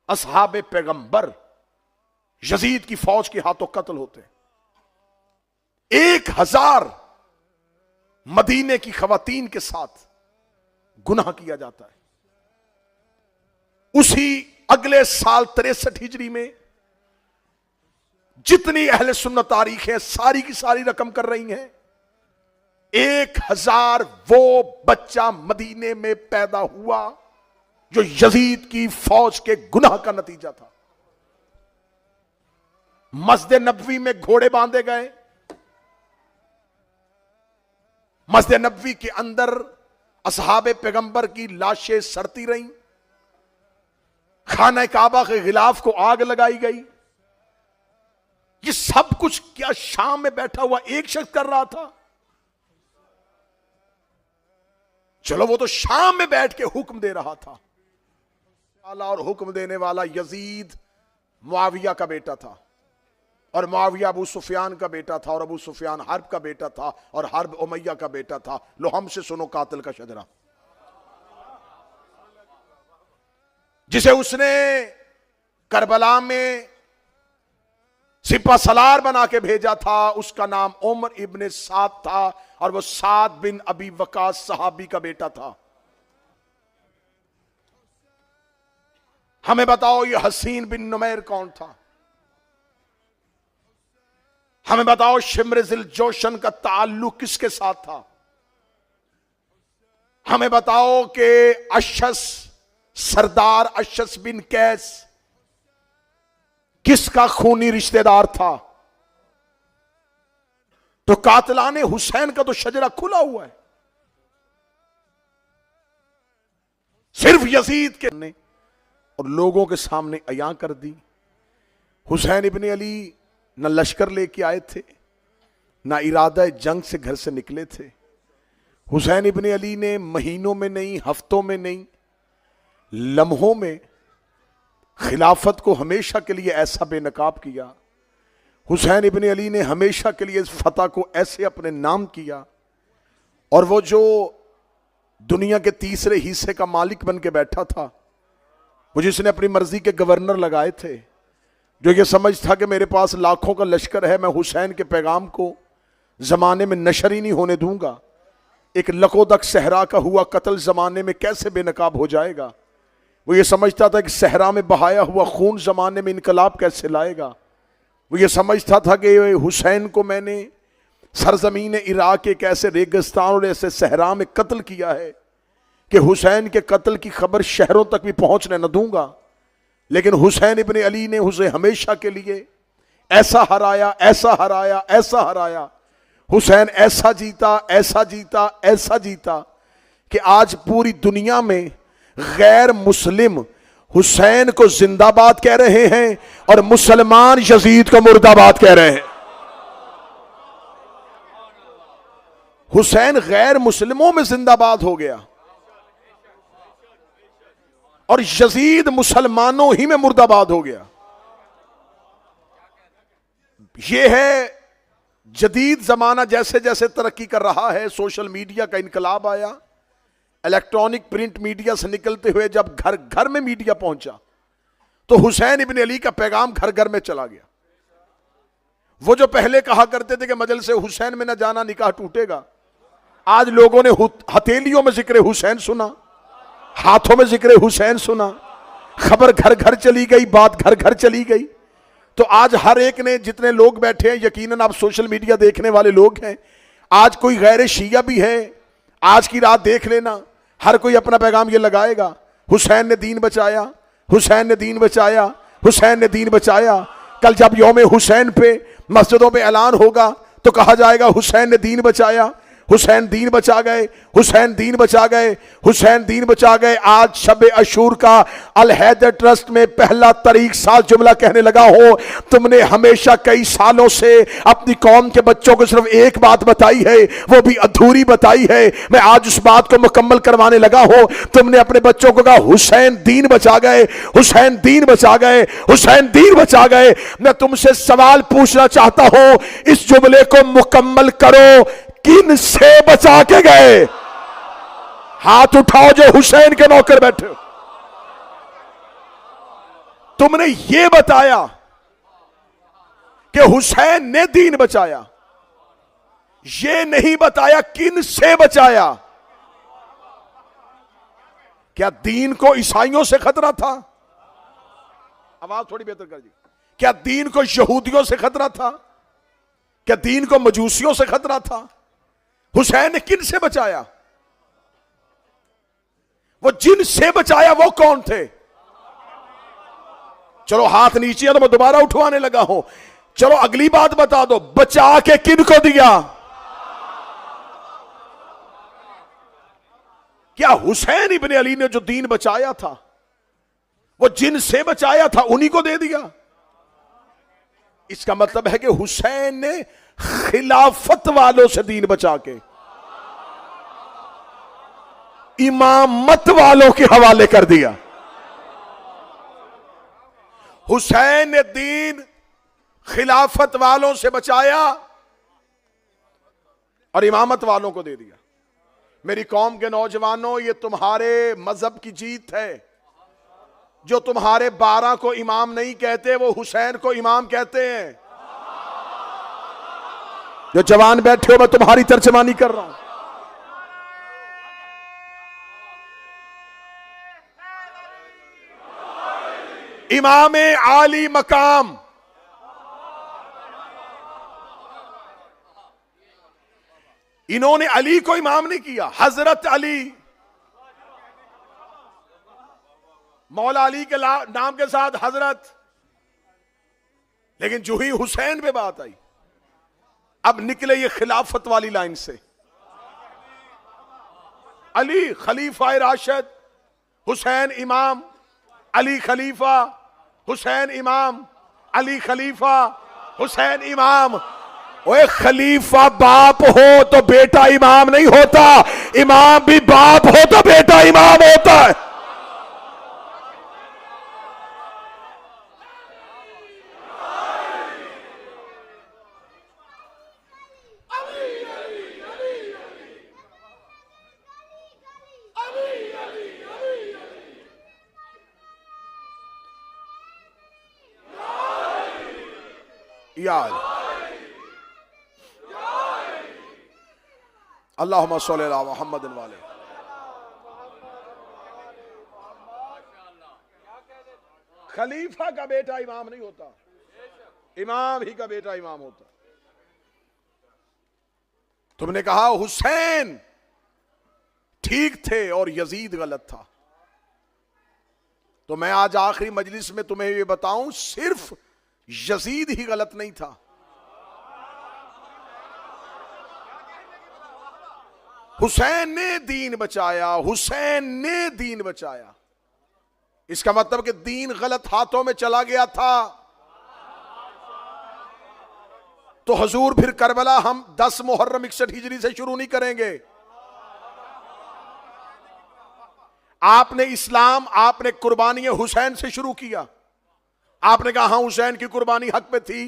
असहाबे पैगंबर यजीद की फौज के हाथों कत्ल होते हैं। 1000 मदीने की खवातीन के साथ गुनाह किया जाता है। उसी अगले साल 63 हिजरी में जितनी अहले सुन्नत तारीख है सारी की सारी रकम कर रही हैं, 1000 वो बच्चा मदीने में पैदा हुआ जो यजीद की फौज के गुनाह का नतीजा था। मस्जिद नबवी में घोड़े बांधे गए, मस्जिद नबवी के अंदर असहाबे पैगंबर की लाशें सड़ती रहीं, खाना काबा के गिलाफ को आग लगाई गई। ये सब कुछ क्या शाम में बैठा हुआ एक शख्स कर रहा था? चलो वो तो शाम में बैठ के हुक्म दे रहा था, और हुक्म देने वाला यजीद मुआविया का बेटा था, और मुआविया अबू सुफियान का बेटा था, और अबू सुफियान हर्ब का बेटा था, और हर्ब उमैया का बेटा था। लो हमसे सुनो कातिल का शजरा, जिसे उसने करबला में सिपा सलार बना के भेजा था, उसका नाम उमर इब्ने साद था, और वो साद बिन अबी वकास सहाबी का बेटा था। हमें बताओ ये हसीन बिन नुमैर कौन था? हमें बताओ शिम्र जिल जोशन का ताल्लुक किसके साथ था? हमें बताओ कि अशस सरदार अशस बिन कैस किसका खूनी रिश्तेदार था? तो कातलाने हुसैन का तो शजरा खुला हुआ है। सिर्फ यजीद के ने और लोगों के सामने अयां कर दी। हुसैन इब्ने अली न लश्कर लेके आए थे, ना इरादा जंग से घर से निकले थे। हुसैन इब्ने अली ने महीनों में नहीं, हफ्तों में नहीं, लम्हों में खिलाफत को हमेशा के लिए ऐसा बेनकाब किया। हुसैन इब्ने अली ने हमेशा के लिए इस फतह को ऐसे अपने नाम किया, और वो जो दुनिया के तीसरे हिस्से का मालिक बन के बैठा था, वो जिसने अपनी मर्जी के गवर्नर लगाए थे, जो ये समझ था कि मेरे पास लाखों का लश्कर है, मैं हुसैन के पैगाम को जमाने में नशर ही नहीं होने दूंगा। एक लकोदक सहरा का हुआ कत्ल जमाने में कैसे बेनकाब हो जाएगा? वो ये समझता था कि सहरा में बहाया हुआ खून जमाने में इनकलाब कैसे लाएगा। वो ये समझता था कि हुसैन को मैंने सरजमीन इराक एक ऐसे रेगिस्तान और ऐसे सहरा में कत्ल किया है कि हुसैन के कत्ल की खबर शहरों तक भी पहुंचने न दूंगा। लेकिन हुसैन इब्ने अली ने उसे हमेशा के लिए ऐसा हराया, ऐसा हराया, ऐसा हराया। हुसैन ऐसा जीता, ऐसा जीता, ऐसा जीता कि आज पूरी दुनिया में गैर मुस्लिम हुसैन को जिंदाबाद कह रहे हैं और मुसलमान यजीद को मुर्दाबाद कह रहे हैं। हुसैन गैर मुस्लिमों में जिंदाबाद हो गया और यजीद मुसलमानों ही में मुर्दाबाद हो गया। यह है जदीद जमाना। जैसे जैसे तरक्की कर रहा है, सोशल मीडिया का इनकलाब आया, इलेक्ट्रॉनिक प्रिंट मीडिया से निकलते हुए जब घर घर में मीडिया पहुंचा, तो हुसैन इब्ने अली का पैगाम घर घर में चला गया। वो जो पहले कहा करते थे कि मजलिस हुसैन में न जाना निकाह टूटेगा, आज लोगों ने हथेलियों में जिक्र हुसैन सुना, हाथों में जिक्र हुसैन सुना, खबर घर घर चली गई, बात घर घर चली गई। तो आज हर एक ने, जितने लोग बैठे हैं, यकीनन आप सोशल मीडिया देखने वाले लोग हैं, आज कोई गैर शिया भी है, आज की रात देख लेना, हर कोई अपना पैगाम ये लगाएगा, हुसैन ने दीन बचाया, हुसैन ने दीन बचाया, हुसैन ने दीन बचाया। कल जब यौम हुसैन पे मस्जिदों पे ऐलान होगा तो कहा जाएगा हुसैन ने दीन बचाया, हुसैन दीन बचा गए, हुसैन दीन बचा गए, हुसैन दीन बचा गए। आज शब अशूर का अल हैदर ट्रस्ट में पहला तारीख साल जुमला कहने लगा हो, तुमने हमेशा कई सालों से अपनी कौम के बच्चों को सिर्फ एक बात बताई है, वो भी अधूरी बताई है। मैं आज उस बात को मुकम्मल करवाने लगा हो। तुमने अपने बच्चों को कहा हुसैन दीन बचा गए, हुसैन दीन बचा गए, हुसैन दीन बचा गए। मैं तुमसे सवाल पूछना चाहता हूं, इस जुमले को मुकम्मल करो, किन से बचा के गए? हाथ उठाओ जो हुसैन के नौकर बैठे हो। तुमने ये बताया कि हुसैन ने दीन बचाया, ये नहीं बताया किन से बचाया। क्या दीन को ईसाइयों से खतरा था? आवाज थोड़ी बेहतर कर दी। क्या दीन को यहूदियों से खतरा था? क्या दीन को मजूसियों से खतरा था? हुसैन ने किन से बचाया? वो जिन से बचाया वो कौन थे? चलो हाथ नीचे है तो मैं दोबारा उठवाने लगा हूं। चलो अगली बात बता दो, बचा के किन को दिया? क्या हुसैन इब्ने अली ने जो दीन बचाया था वो जिन से बचाया था उन्हीं को दे दिया? इसका मतलब है कि हुसैन ने खिलाफत वालों से दीन बचा के इमामत वालों के हवाले कर दिया। हुसैन ने दीन खिलाफत वालों से बचाया और इमामत वालों को दे दिया। मेरी कौम के नौजवानों, ये तुम्हारे मजहब की जीत है। जो तुम्हारे 12 को इमाम नहीं कहते वो हुसैन को इमाम कहते हैं। जो जवान बैठे हो मैं तुम्हारी तर्जमानी कर रहा हूं। इमाम आली मकाम, इन्होंने अली को इमाम नहीं किया। हजरत अली, मौला अली के नाम के साथ हजरत, लेकिन जो ही हुसैन पे बात आई अब निकले ये खिलाफत वाली लाइन से। अली खलीफा राशिद, हुसैन इमाम, अली खलीफा, हुसैन इमाम, अली खलीफा, हुसैन इमाम। ओए खलीफा बाप हो तो बेटा इमाम नहीं होता, इमाम भी बाप हो तो बेटा इमाम होता है। यार अल्लाहुम्मा सल्ली अला मुहम्मद वाले। खलीफा का बेटा इमाम नहीं होता, इमाम ही का बेटा इमाम होता। तुमने कहा हुसैन ठीक थे और यजीद गलत था, तो मैं आज आखिरी मजलिस में तुम्हें ये बताऊं, सिर्फ यजीद ही गलत नहीं था। हुसैन ने दीन बचाया, हुसैन ने दीन बचाया। इसका मतलब कि दीन गलत हाथों में चला गया था तो हजूर फिर करबला हम 10 मुहर्रम 61 हिजरी से शुरू नहीं करेंगे। आपने इस्लाम, आपने कुर्बानी हुसैन से शुरू किया। आपने कहा हाँ हुसैन की कुर्बानी हक पे थी,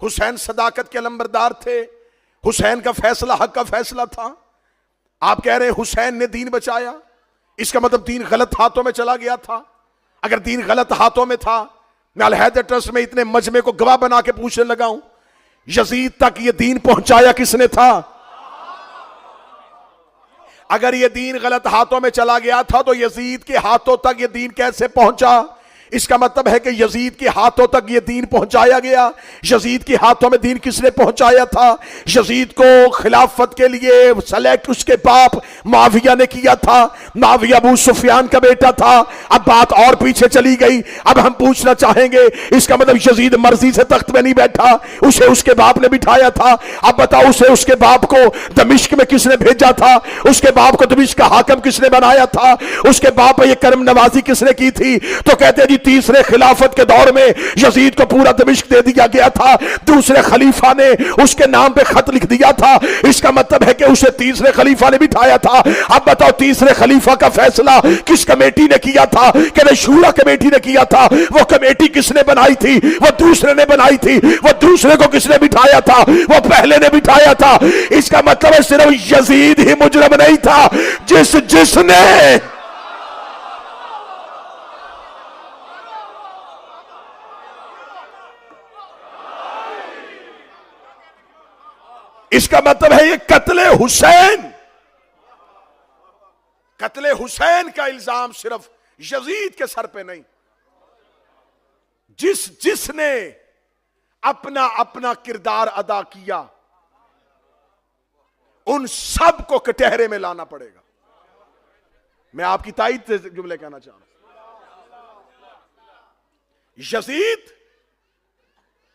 हुसैन सदाकत के लंबरदार थे, हुसैन का फैसला हक का फैसला था। आप कह रहे हैं हुसैन ने दीन बचाया, इसका मतलब दीन गलत हाथों में चला गया था। अगर दीन गलत हाथों में था, मैं अल हैदर ट्रस्ट में इतने मजमे को गवाह बना के पूछने लगा हूं, यजीद तक ये दीन पहुंचाया किसने था? अगर ये दीन गलत हाथों में चला गया था तो यजीद के हाथों तक ये दीन कैसे पहुंचा? इसका मतलब है कि यजीद के हाथों तक ये दीन पहुंचाया गया। यजीद के हाथों में दीन किसने पहुंचाया था? यजीद को खिलाफत के लिए सेलेक्ट उसके बाप माविया ने किया था। माविया अबू सुफियान का बेटा था। अब बात और पीछे चली गई। अब हम पूछना चाहेंगे, इसका मतलब यजीद मर्जी से तख्त में नहीं बैठा, उसे उसके बाप ने बिठाया था। अब बताओ, उसे उसके बाप को दमिश्क में किसने भेजा था? उसके बाप को दमिश्क का हाकिम किसने बनाया था? उसके बाप पर यह करम नवाजी किसने की थी? तो कहते जी तीसरे खिलाफत के दौर में यजीद को पूरा दमिश्क दे दिया गया था। दूसरे खलीफा ने उसके नाम पे खत लिख दिया था। इसका मतलब है कि उसे तीसरे खलीफा ने बिठाया था। अब बताओ, तीसरे खलीफा का फैसला किस कमेटी ने किया था? कि शूरा कमेटी ने किया था। वो कमेटी किसने बनाई थी? वो दूसरे ने बनाई थी। वो दूसरे को किसने बिठाया था? वो पहले ने बिठाया था। इसका मतलब है सिर्फ यजीद ही मुजरम नहीं था, जिसने इसका मतलब है ये कत्ले हुसैन। कत्ले हुसैन का इल्जाम सिर्फ यजीद के सर पे नहीं, जिसने अपना अपना किरदार अदा किया उन सब को कटहरे में लाना पड़ेगा। मैं आपकी ताईद से जुमले कहना चाह रहा हूं। यजीद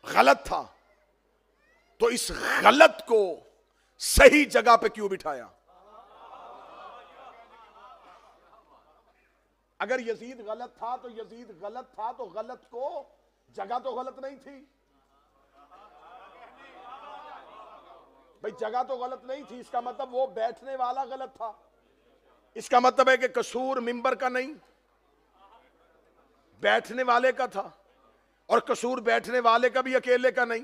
गलत था तो इस गलत को सही जगह पे क्यों बिठाया? अगर यजीद गलत था तो यजीद गलत था तो गलत को जगह तो गलत नहीं थी भाई, जगह तो गलत नहीं थी। इसका मतलब वो बैठने वाला गलत था। इसका मतलब है कि कसूर मिंबर का नहीं, बैठने वाले का था, और कसूर बैठने वाले का भी अकेले का नहीं।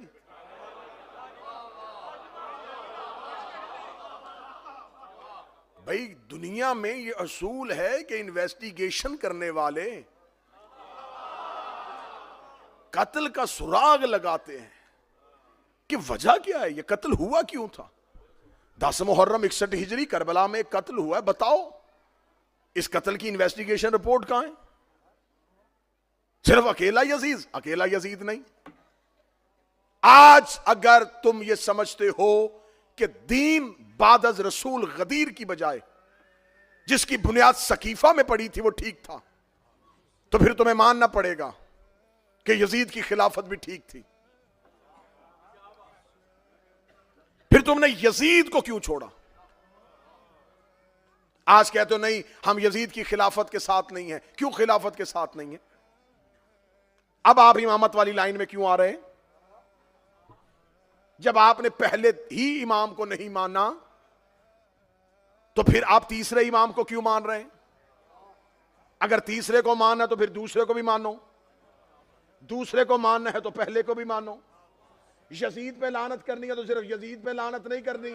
भाई दुनिया में ये असूल है कि इन्वेस्टिगेशन करने वाले कत्ल का सुराग लगाते हैं कि वजह क्या है, ये कत्ल हुआ क्यों था। 10 मुहर्रम 61 हिजरी करबला में एक कत्ल हुआ है, बताओ इस कत्ल की इन्वेस्टिगेशन रिपोर्ट कहां है? सिर्फ अकेला यजीद नहीं। आज अगर तुम ये समझते हो कि दीन बादज रसूल गदीर की बजाय जिसकी बुनियाद सकीफा में पड़ी थी वो ठीक था, तो फिर तुम्हें मानना पड़ेगा कि यजीद की खिलाफत भी ठीक थी। फिर तुमने यजीद को क्यों छोड़ा? आज कहते हो नहीं हम यजीद की खिलाफत के साथ नहीं है। क्यों खिलाफत के साथ नहीं है? अब आप इमामत वाली लाइन में क्यों आ रहे हैं? जब आपने पहले ही इमाम को नहीं माना तो फिर आप तीसरे इमाम को क्यों मान रहे हैं? अगर तीसरे को मानना तो फिर दूसरे को भी मानो, दूसरे को मानना है तो पहले को भी मानो। यजीद पे लानत करनी है तो सिर्फ यजीद पे लानत नहीं करनी।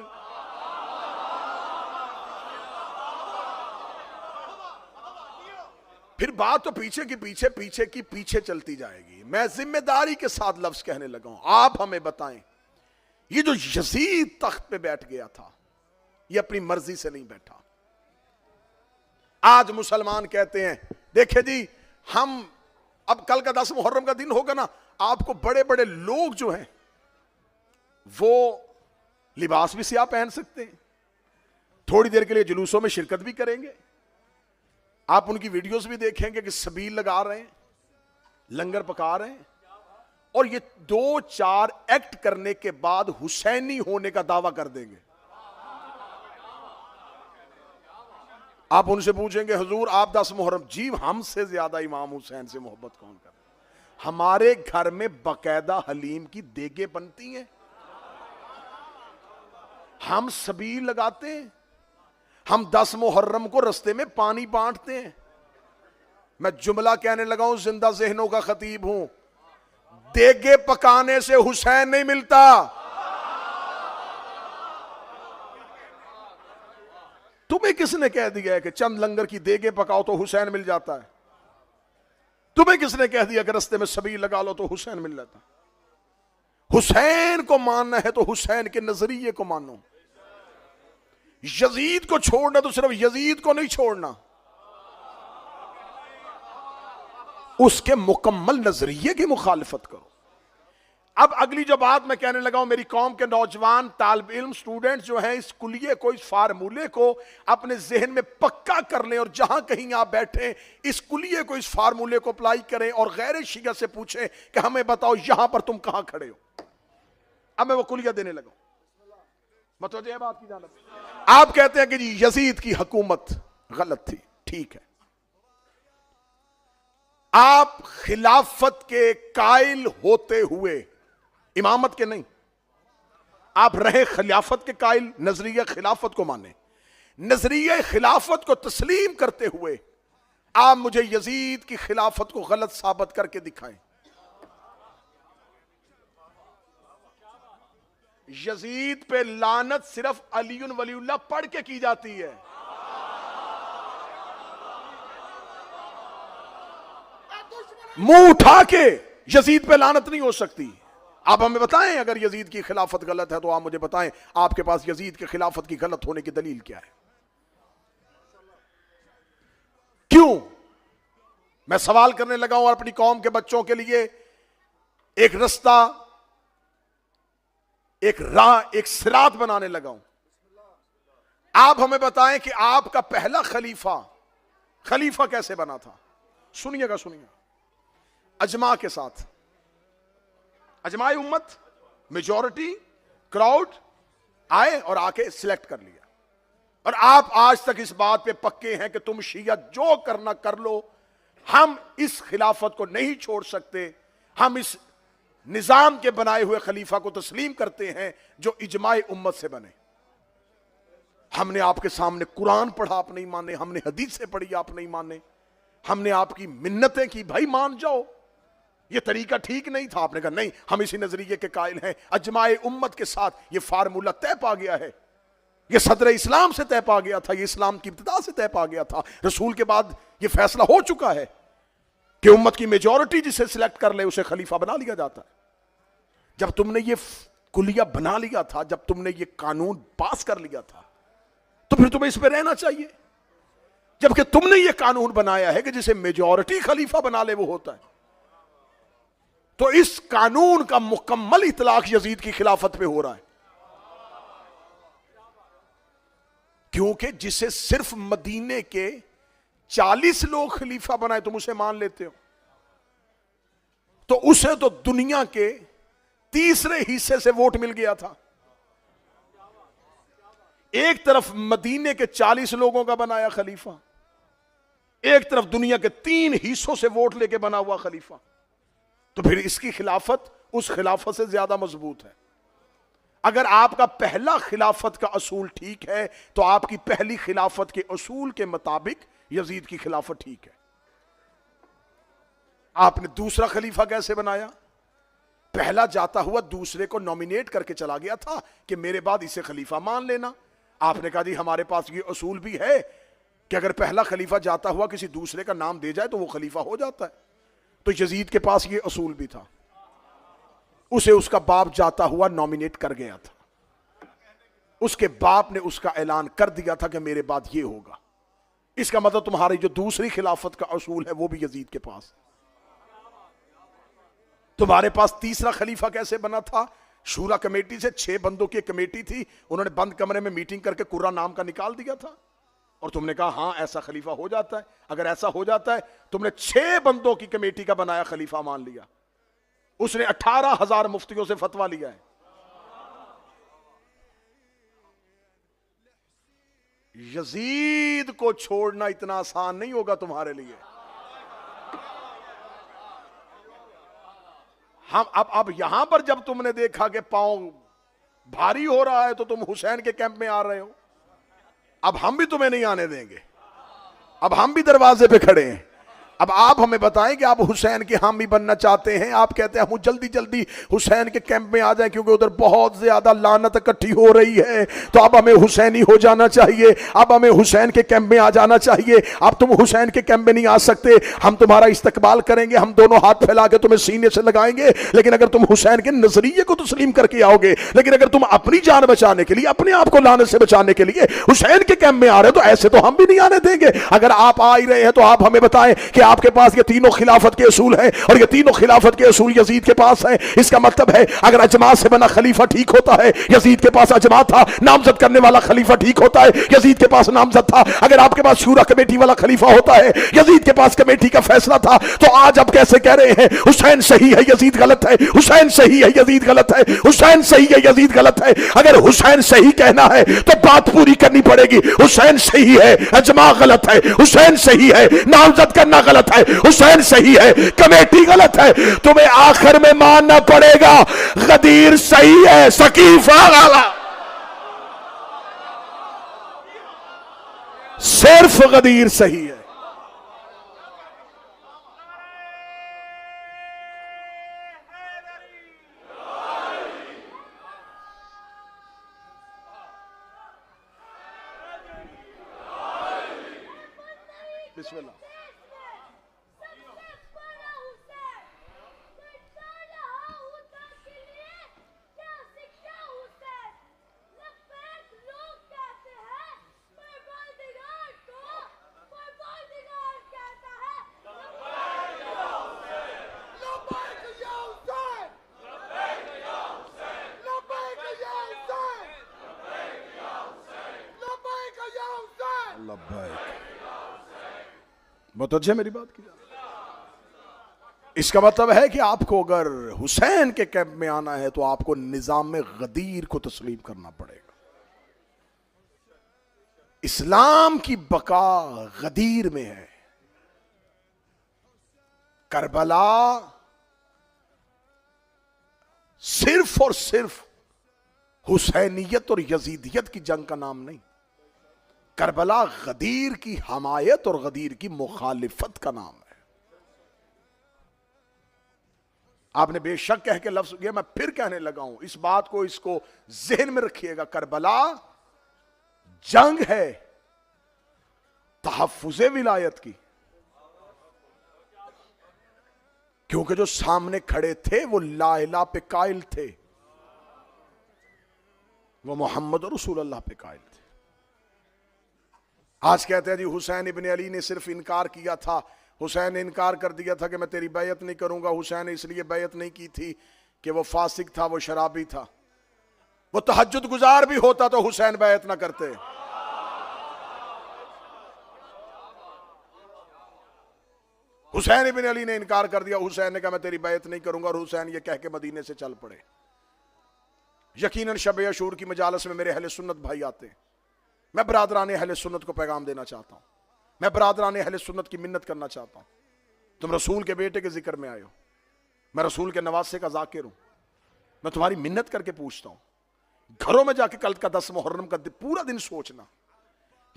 फिर बात तो पीछे चलती जाएगी। मैं जिम्मेदारी के साथ लफ्ज कहने लगा हूं। आप हमें बताएं, ये जो यजीद तख्त पे बैठ गया था ये अपनी मर्जी से नहीं बैठा। आज मुसलमान कहते हैं देखे जी हम अब कल का 10 मुहर्रम का दिन होगा ना, आपको बड़े बड़े लोग जो हैं वो लिबास भी स्याह पहन सकते हैं, थोड़ी देर के लिए जुलूसों में शिरकत भी करेंगे। आप उनकी वीडियोस भी देखेंगे कि सबील लगा रहे हैं, लंगर पका रहे हैं, और ये 2-4 एक्ट करने के बाद हुसैनी होने का दावा कर देंगे। आप उनसे पूछेंगे हुजूर आप 10 मुहर्रम, जी हमसे ज्यादा इमाम हुसैन से मोहब्बत कौन कर? हमारे घर में बकायदा हलीम की देगे बनती हैं, हम सबील लगाते हैं, हम 10 मुहर्रम को रस्ते में पानी बांटते हैं। मैं जुमला कहने लगा हूं, जिंदा ज़हनों का खतीब हूं। देगे पकाने से हुसैन नहीं मिलता। तुम्हें किसने कह दिया है कि चंद लंगर की देगे पकाओ तो हुसैन मिल जाता है? तुम्हें किसने कह दिया कि रस्ते में सबील लगा लो तो हुसैन मिल जाता? हुसैन को मानना है तो हुसैन के नजरिए को मानो। यजीद को छोड़ना तो सिर्फ यजीद को नहीं छोड़ना, उसके मुकम्मल नजरिए की मुखालिफत करो। अब अगली जो बात मैं कहने लगा हूं, मेरी कौम के नौजवान तालिब इल्म स्टूडेंट्स जो हैं इस कुलिये को, इस फार्मूले को अपने जहन में पक्का कर लें, और जहां कहीं आप बैठे इस कुलिये को, इस फार्मूले को अप्लाई करें और गैर शिया से पूछें कि हमें बताओ यहां पर तुम कहां खड़े हो। अब मैं वो कुलिया देने लगा, मतवज्जे है बात की जानब। आप कहते हैं कि जी यजीद की हुकूमत गलत थी, ठीक है। आप खिलाफत के कायल होते हुए, इमामत के नहीं, आप रहे खिलाफत के कायल, नजरिया खिलाफत को माने, नजरिया खिलाफत को तस्लीम करते हुए आप मुझे यजीद की खिलाफत को गलत साबित करके दिखाएं। यजीद पे लानत सिर्फ अलीउन वलीउल्लाह पढ़ के की जाती है। मुंह उठा के यजीद पे लानत नहीं हो सकती। आप हमें बताएं, अगर यजीद की खिलाफत गलत है तो आप मुझे बताएं आपके पास यजीद की खिलाफत की गलत होने की दलील क्या है? क्यों? मैं सवाल करने लगा हूं और अपनी कौम के बच्चों के लिए एक रास्ता, एक राह, एक सिरात बनाने लगा हूं। आप हमें बताएं कि आपका पहला खलीफा कैसे बना था? सुनिएगा, अजमा के साथ, अजमाए उम्मत, मेजॉरिटी, क्राउड आए और आके सिलेक्ट कर लिया। और आप आज तक इस बात पे पक्के हैं कि तुम शिया जो करना कर लो, हम इस खिलाफत को नहीं छोड़ सकते, हम इस निजाम के बनाए हुए खलीफा को तस्लीम करते हैं जो इजमाए उम्मत से बने। हमने आपके सामने कुरान पढ़ा, आप नहीं माने, हमने हदीसें पढ़ी, आप नहीं माने, हमने आपकी मिन्नतें की, भाई मान जाओ, ये तरीका ठीक नहीं था। आपने कहा नहीं, हम इसी नजरिए के कायल हैं। अजमाए उम्मत के साथ ये फार्मूला तय पा गया है, ये सदर इस्लाम से तय पा गया था, ये इस्लाम की इब्तिदा से तय पा गया था। रसूल के बाद ये फैसला हो चुका है कि उम्मत की मेजॉरिटी जिसे सिलेक्ट कर ले उसे खलीफा बना लिया जाता है। जब तुमने ये कुलिया बना लिया था, जब तुमने ये कानून पास कर लिया था, तो फिर तुम्हें इस पर रहना चाहिए। जबकि तुमने ये कानून बनाया है कि जिसे मेजॉरिटी खलीफा बना ले वो होता है, तो इस कानून का मुकम्मल इतलाक यजीद की खिलाफत पे हो रहा है। क्योंकि जिसे सिर्फ मदीने के 40 लोग खलीफा बनाए तुम उसे मान लेते हो, तो उसे तो दुनिया के तीसरे हिस्से से वोट मिल गया था। एक तरफ मदीने के 40 लोगों का बनाया खलीफा, एक तरफ दुनिया के 3 हिस्सों से वोट लेके बना हुआ खलीफा। तो फिर इसकी खिलाफत उस खिलाफत से ज्यादा मजबूत है। अगर आपका पहला खिलाफत का असूल ठीक है तो आपकी पहली खिलाफत के असूल के मुताबिक यजीद की खिलाफत ठीक है। आपने दूसरा खलीफा कैसे बनाया? पहला जाता हुआ दूसरे को नॉमिनेट करके चला गया था कि मेरे बाद इसे खलीफा मान लेना। आपने कहा जी हमारे पास ये असूल भी है कि अगर पहला खलीफा जाता हुआ किसी दूसरे का नाम दे जाए तो वो खलीफा हो जाता है। तो यजीद के पास ये असूल भी था, उसे उसका बाप जाता हुआ नॉमिनेट कर गया था। उसके बाप ने उसका ऐलान कर दिया था कि मेरे बाद ये होगा। इसका मतलब तुम्हारी जो दूसरी खिलाफत का असूल है वो भी यजीद के पास। तुम्हारे पास तीसरा खलीफा कैसे बना था? शूरा कमेटी से 6 बंदों की कमेटी थी, उन्होंने बंद कमरे में मीटिंग करके कुर्रा नाम का निकाल दिया था और तुमने कहा हां ऐसा खलीफा हो जाता है। अगर ऐसा हो जाता है, तुमने 6 बंदों की कमेटी का बनाया खलीफा मान लिया, उसने 18,000 मुफ्तियों से फतवा लिया है। यजीद को छोड़ना इतना आसान नहीं होगा तुम्हारे लिए। हम अब यहां पर जब तुमने देखा कि पांव भारी हो रहा है तो तुम हुसैन के कैंप में आ रहे हो। अब हम भी तुम्हें नहीं आने देंगे, अब हम भी दरवाजे पे खड़े हैं। अब आप हमें बताएं कि आप हुसैन के हामी बनना चाहते हैं। आप कहते हैं हम जल्दी जल्दी हुसैन के कैंप में आ जाएं क्योंकि उधर बहुत ज्यादा लानत इकट्ठी हो रही है, तो अब हमें हुसैनी हो जाना चाहिए, अब हमें हुसैन के कैंप में आ जाना चाहिए। अब तुम हुसैन के कैंप में नहीं आ सकते, हम तुम्हारा इस्तकबाल करेंगे, हम दोनों हाथ फैला के तुम्हें सीने से लगाएंगे। लेकिन अगर तुम हुसैन के नजरिए को तस्लीम करके आओगे, लेकिन अगर तुम अपनी जान बचाने के लिए, अपने आप को लानत से बचाने के लिए हुसैन के कैंप में आ रहे हो, तो ऐसे तो हम भी नहीं आने देंगे। अगर आप आ ही रहे हैं तो आप हमें बताएं कि आपके पास ये तीनों खिलाफत के असूल हैं और ये तीनों खिलाफत के असूल यजीद के पास हैं। इसका मतलब है अगर अजमा से बना खलीफा ठीक होता है, यजीद के पास अजमा था, नामजद करने वाला खलीफा ठीक होता है, यजीद के पास नामजद था। अगर आपके पास शूरा कमेटी वाला खलीफा होता है, यजीद के पास कमेटी का फैसला था, तो आज आप कैसे कह रहे हैं हुसैन सही है यजीद गलत है, हुसैन सही है यजीद गलत है, हुसैन सही है यजीद गलत है? अगर हुसैन सही कहना है तो बात पूरी करनी पड़ेगी। हुसैन सही है, अजमा गलत है, हुसैन सही है, नामजद करना गलत है, हुसैन सही है, कमेटी गलत है। तुम्हें आखिर में मानना पड़ेगा गदीर सही है, सकीफा गलत। सिर्फ गदीर सही है। बिस्मिल्लाह। बहुत अच्छे मेरी बात की। इसका मतलब है कि आपको अगर हुसैन के कैंप में आना है तो आपको निजाम में गदीर को तस्लीम करना पड़ेगा। इस्लाम की बका गदीर में है। करबला सिर्फ और सिर्फ हुसैनियत और यजीदियत की जंग का नाम नहीं, करबला गदीर की हमायत और गदीर की मुखालिफत का नाम है। आपने बेशक कह के लफ्ज ये मैं फिर कहने लगा हूं, इस बात को इसको जहन में रखिएगा। करबला जंग है तहफ्फुज़े विलायत की, क्योंकि जो सामने खड़े थे वो ला इलाहा पे कायल थे, वो मोहम्मद रसूल अल्लाह पे कायल थे। आज कहते हैं जी हुसैन इब्न अली ने सिर्फ इनकार किया था, हुसैन ने इनकार कर दिया था कि मैं तेरी बैयत नहीं करूंगा। हुसैन ने इसलिए बैयत नहीं की थी कि वो फासिक था, वो शराबी था। वो तहज्जुद गुजार भी होता तो हुसैन बैयत ना करते। हुसैन इब्न अली ने इनकार कर दिया, हुसैन ने कहा मैं तेरी बैयत नहीं करूंगा, और हुसैन ये कह के मदीने से चल पड़े। यकीनन शब अशूर की मजालस में मेरे अहले सुन्नत भाई आते हैं। मैं बरादरान अहले सुन्नत को पैगाम देना चाहता हूं, मैं बरादरान अहले सुन्नत की मिन्नत करना चाहता हूं। तुम रसूल के बेटे के जिक्र में आए हो, मैं रसूल के नवासे का जाकिर हूं। मैं तुम्हारी मिन्नत करके पूछता हूं, घरों में जाके कल का 10 मुहर्रम का पूरा दिन सोचना,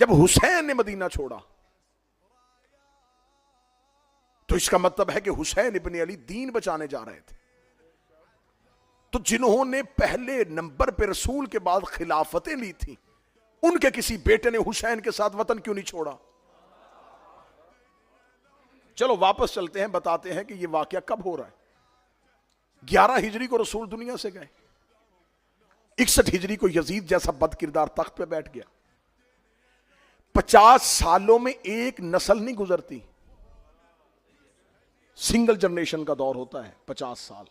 जब हुसैन ने मदीना छोड़ा तो इसका मतलब है कि हुसैन इब्न अली दीन बचाने जा रहे थे। तो जिन्होंने पहले नंबर पे रसूल के बाद खिलाफतें ली थी, उनके किसी बेटे ने हुसैन के साथ वतन क्यों नहीं छोड़ा? चलो वापस चलते हैं, बताते हैं कि यह वाकया कब हो रहा है। 11 हिजरी को रसूल दुनिया से गए, 61 हिजरी को यजीद जैसा बदकिरदार तख्त पे बैठ गया। 50 सालों में एक नस्ल नहीं गुजरती, सिंगल जनरेशन का दौर होता है 50 साल।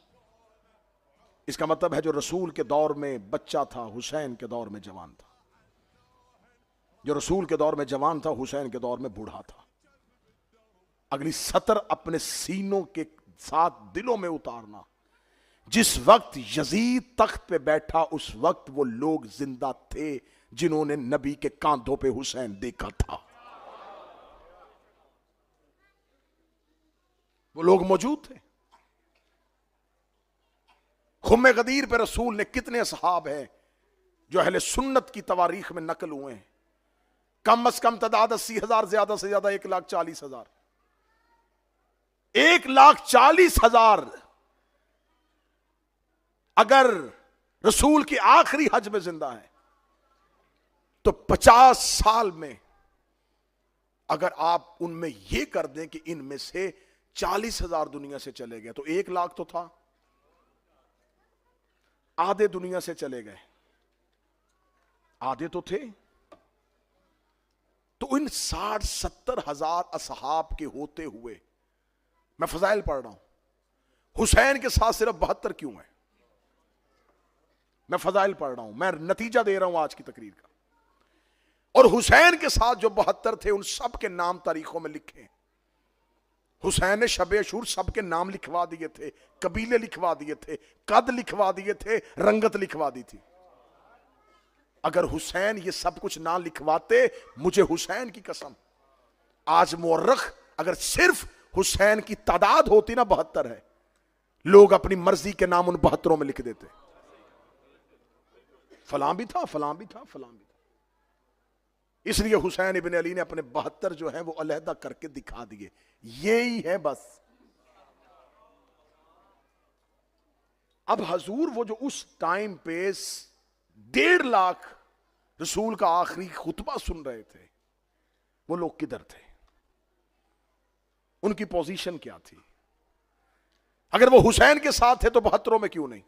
इसका मतलब है जो रसूल के दौर में बच्चा था, हुसैन के दौर में जवान था। जो रसूल के दौर में जवान था, हुसैन के दौर में बूढ़ा था। अगली सतर अपने सीनों के साथ दिलों में उतारना। जिस वक्त यजीद तख्त पे बैठा, उस वक्त वो लोग जिंदा थे जिन्होंने नबी के कांधों पे हुसैन देखा था। वो लोग मौजूद थे। खुम्मे गदीर पे रसूल ने कितने सहाब हैं जो अहले सुन्नत की तवारीख में नकल हुए हैं? कम अज कम तादाद 80,000, ज्यादा से ज्यादा 1,40,000। 1,40,000 अगर रसूल की आखिरी हज में जिंदा है तो 50 साल में अगर आप उनमें यह कर दें कि इनमें से 40,000 दुनिया से चले गए, तो 1 लाख तो था, आधे दुनिया से चले गए, आधे तो थे। तो इन 60-70 हजार असहाब के होते हुए, मैं फजाइल पढ़ रहा हूं, हुसैन के साथ सिर्फ 72 क्यों है? मैं फजाइल पढ़ रहा हूं, मैं नतीजा दे रहा हूं आज की तकरीर का। और हुसैन के साथ जो 72 थे, उन सब के नाम तारीखों में लिखे। हुसैन ने शब अशूर सबके नाम लिखवा दिए थे, कबीले लिखवा दिए थे, कद लिखवा दिए थे, रंगत लिखवा दी थी। अगर हुसैन ये सब कुछ ना लिखवाते, मुझे हुसैन की कसम, आज मुअर्रख अगर सिर्फ हुसैन की तादाद होती ना 72 है, लोग अपनी मर्जी के नाम उन 72 में लिख देते। फलां भी था, फलां भी था, फलां भी था। इसलिए हुसैन इब्न अली ने अपने 72 जो है वो अलहदा करके दिखा दिए। यही है बस। अब हजूर वो जो उस टाइम पे 1.5 लाख रसूल का आखिरी खुतबा सुन रहे थे, वो लोग किधर थे? उनकी पोजीशन क्या थी? अगर वो हुसैन के साथ थे तो 72 में क्यों नहीं?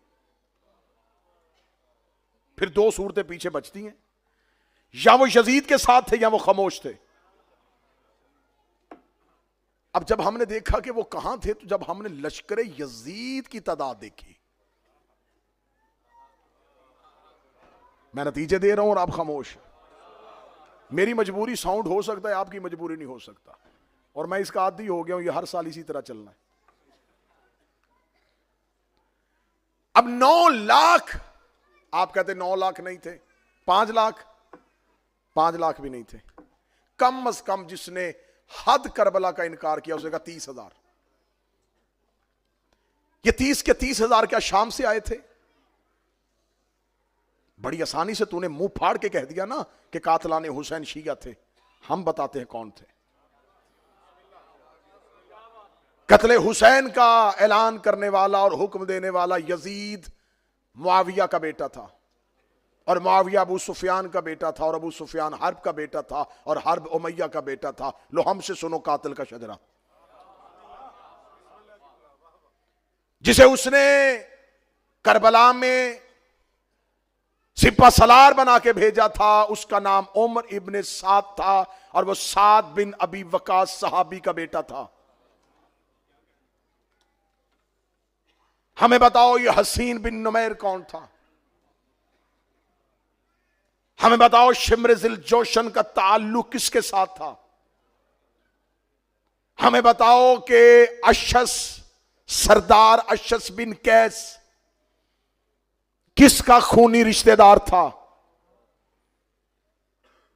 फिर 2 सूरतें पीछे बचती हैं, या वो यजीद के साथ थे या वो खामोश थे। अब जब हमने देखा कि वो कहां थे, तो जब हमने लश्कर यजीद की तादाद देखी, मैं नतीजे दे रहा हूं और आप खामोश। मेरी मजबूरी साउंड हो सकता है, आपकी मजबूरी नहीं हो सकता, और मैं इसका आदी हो गया हूं, ये हर साल इसी तरह चलना है। अब 9 लाख, आप कहते 9 लाख नहीं थे, 5 लाख, 5 लाख भी नहीं थे। कम अज कम जिसने हद करबला का इनकार किया उसने कहा 30,000। ये 30 के 30,000 क्या शाम से आए थे? बड़ी आसानी से तूने मुंह फाड़ के कह दिया ना कि कातलाने हुसैन शिया थे। हम बताते हैं कौन थे। कत्ले हुसैन का ऐलान करने वाला और हुक्म देने वाला यजीद मुआविया का बेटा था, और मुआविया अबू सुफियान का बेटा था, और अबू सुफियान हर्ब का बेटा था, और हर्ब उमैया का बेटा था। लो हमसे सुनो कातिल का शजरा, जिसे उसने करबला में सिपा सलार बना के भेजा था, उसका नाम उमर इब्ने साद था, और वो साद बिन अबी वकास सहाबी का बेटा था। हमें बताओ ये हसीन बिन नुमैर कौन था? हमें बताओ शिम्र जिल जोशन का ताल्लुक किसके साथ था? हमें बताओ कि अशस, सरदार अशस बिन कैस किसका खूनी रिश्तेदार था?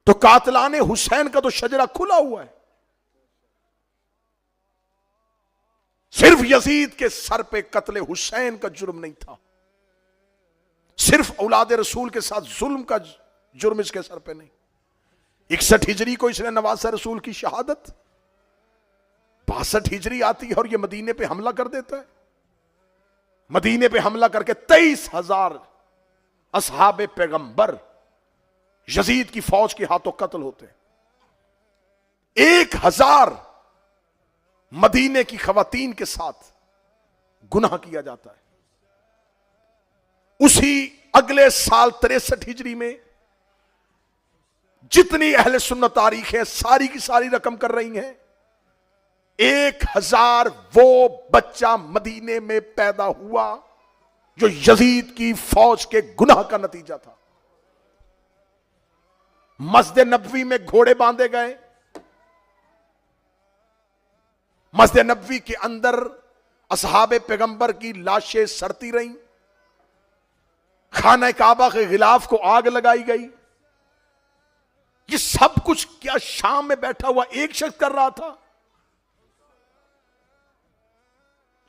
तो कातलाने हुसैन का तो शजरा खुला हुआ है। सिर्फ यजीद के सर पे कत्ले हुसैन का जुर्म नहीं था, सिर्फ औलाद रसूल के साथ जुल्म का जुर्म इसके सर पे नहीं। 61 हिजरी को इसने नवासा रसूल की शहादत, 62 हिजरी आती है और ये मदीने पे हमला कर देता है। मदीने पे हमला करके 23,000 असहाबे पैगंबर यजीद की फौज के हाथों कत्ल होते हैं। 1,000 मदीने की खवातीन के साथ गुनाह किया जाता है। उसी अगले साल 63 हिजरी में जितनी अहले सुन्नत तारीख है सारी की सारी रकम कर रही हैं, 1,000 वो बच्चा मदीने में पैदा हुआ जो यजीद की फौज के गुनाह का नतीजा था। मस्जिद नबवी में घोड़े बांधे गए, मस्जिद नबवी के अंदर असहाबे पैगंबर की लाशें सड़ती रहीं, खाना काबा के गिलाफ को आग लगाई गई। ये सब कुछ क्या शाम में बैठा हुआ एक शख्स कर रहा था?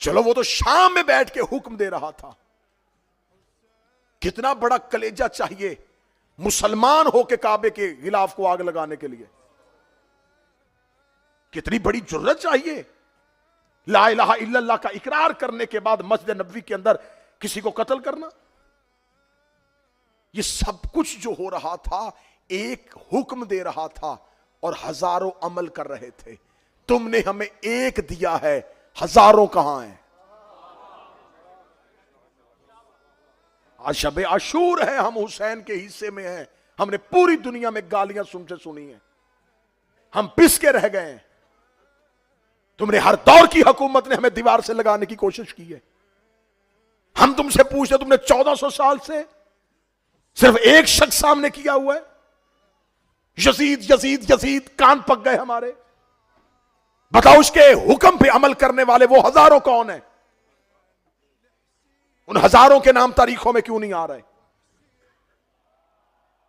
चलो वो तो शाम में बैठ के हुक्म दे रहा था। कितना बड़ा कलेजा चाहिए मुसलमान होके काबे के गिलाफ को आग लगाने के लिए, कितनी बड़ी जुर्रत चाहिए। ला इलाहा इल्लल्लाह का इकरार करने के बाद मस्जिद नबवी के अंदर किसी को कत्ल करना। ये सब कुछ जो हो रहा था एक हुक्म दे रहा था और हजारों अमल कर रहे थे। तुमने हमें एक दिया है, हजारों कहां हैं? आज शबे आशूर है, हम हुसैन के हिस्से में हैं। हमने पूरी दुनिया में गालियां सुनते सुनी हैं, हम पिस के रह गए हैं। तुमने हर दौर की हुकूमत ने हमें दीवार से लगाने की कोशिश की है। हम तुमसे पूछते, तुमने 1400 साल से सिर्फ एक शख्स सामने किया हुआ है, यजीद यजीद यजीद, कान पक गए हमारे। बताओ उसके हुक्म पे अमल करने वाले वो हजारों कौन है? उन हजारों के नाम तारीखों में क्यों नहीं आ रहे?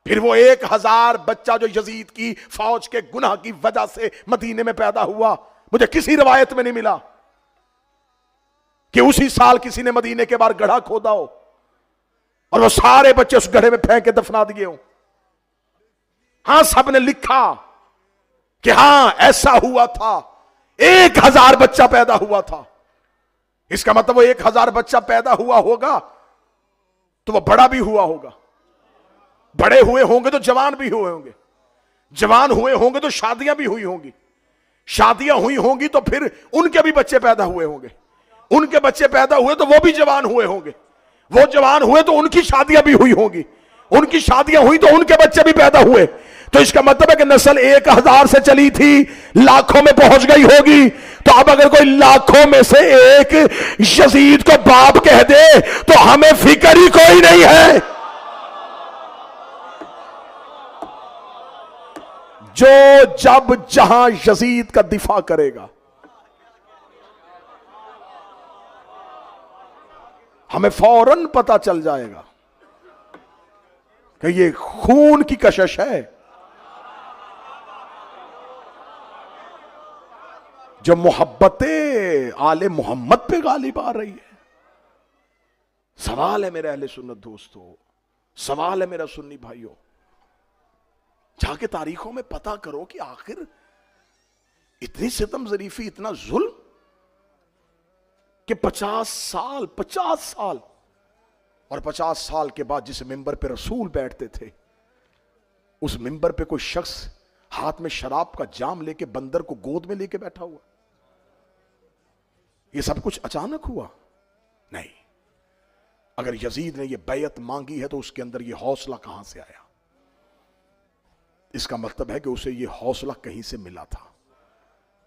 फिर वो 1,000 बच्चा जो यजीद की फौज के गुनाह की वजह से मदीने में पैदा हुआ, मुझे किसी रवायत में नहीं मिला कि उसी साल किसी ने मदीने के बाहर गड्ढा खोदा हो और वो सारे बच्चे उस गड्ढे में फेंक के दफना दिए हो। हां, सबने लिखा कि हां ऐसा हुआ था, 1,000 बच्चा पैदा हुआ था। इसका मतलब वो 1,000 बच्चा पैदा हुआ होगा तो वो बड़ा भी हुआ होगा। बड़े हुए होंगे तो जवान भी हुए होंगे, जवान हुए होंगे तो शादियां भी हुई होंगी, शादियां हुई होंगी तो फिर उनके भी बच्चे पैदा हुए होंगे, उनके बच्चे पैदा हुए तो वो भी जवान हुए होंगे, वो जवान हुए तो उनकी शादियां भी हुई होंगी, उनकी शादियां हुई तो उनके बच्चे भी पैदा हुए। तो इसका मतलब है कि नस्ल 1,000 से चली थी, लाखों में पहुंच गई होगी। तो अब अगर कोई लाखों में से एक यजीद को बाप कह दे तो हमें फिक्र ही कोई नहीं है। जो जब जहां यजीद का दिफा करेगा, हमें फौरन पता चल जाएगा कि ये खून की कशिश है। जो मोहब्बतें आले मोहम्मद पे गालिब आ रही है। सवाल है मेरे अहले सुन्नत दोस्तों, सवाल है मेरा सुन्नी भाइयों, जाके तारीखों में पता करो कि आखिर इतनी सितम जरीफी, इतना जुल्म कि 50 साल और 50 साल के बाद जिस मिंबर पे रसूल बैठते थे, उस मिंबर पे कोई शख्स हाथ में शराब का जाम लेके बंदर को गोद में लेके बैठा हुआ। ये सब कुछ अचानक हुआ नहीं। अगर यजीद ने ये बैयत मांगी है तो उसके अंदर ये हौसला कहां से आया? इसका मतलब है कि उसे ये हौसला कहीं से मिला था।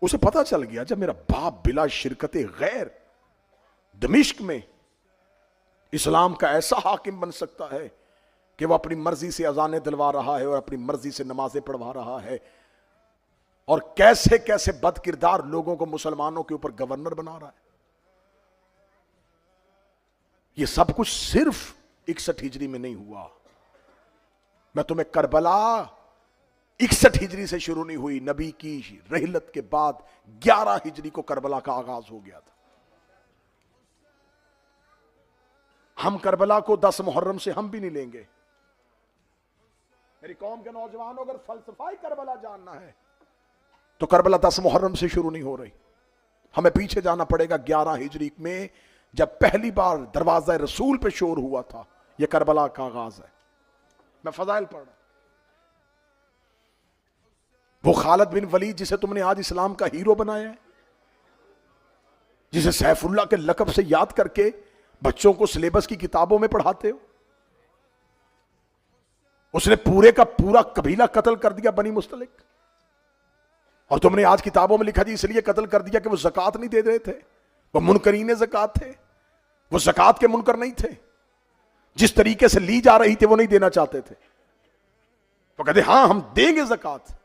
उसे पता चल गया जब मेरा बाप बिला शिरकत गैर दमिश्क में इस्लाम का ऐसा हाकिम बन सकता है कि वह अपनी मर्जी से अजानें दिलवा रहा है और अपनी मर्जी से नमाजें पढ़वा रहा है, और कैसे कैसे बदकिरदार लोगों को मुसलमानों के ऊपर गवर्नर बना रहा है। यह सब कुछ सिर्फ 61 हिजरी में नहीं हुआ। मैं तुम्हें करबला 61 हिजरी से शुरू नहीं हुई, नबी की रहलत के बाद 11 हिजरी को करबला का आगाज हो गया था। हम करबला को 10 मुहर्रम से हम भी नहीं लेंगे। मेरी कौम के नौजवानों, अगर फलसफाई करबला जानना है तो करबला 10 मुहर्रम से शुरू नहीं हो रही। हमें पीछे जाना पड़ेगा 11 हिजरी में, जब पहली बार दरवाजा रसूल पे शोर हुआ था। यह करबला का आगाज है। मैं फजाइल पढ़ रहा। वो खालिद बिन वलीद जिसे तुमने आज इस्लाम का हीरो बनाया है, जिसे सैफुल्लाह के लकब से याद करके बच्चों को सिलेबस की किताबों में पढ़ाते हो, उसने पूरे का पूरा कबीला कत्ल कर दिया, बनी मुस्तलिक। और तुमने आज किताबों में लिखा जी इसलिए कत्ल कर दिया कि वो ज़कात नहीं दे रहे थे, वो मुनकरीन ज़कात थे, वो ज़कात के मुनकर नहीं थे। जिस तरीके से ली जा रही थी वो नहीं देना चाहते थे। वो कहते हां हम देंगे ज़कात,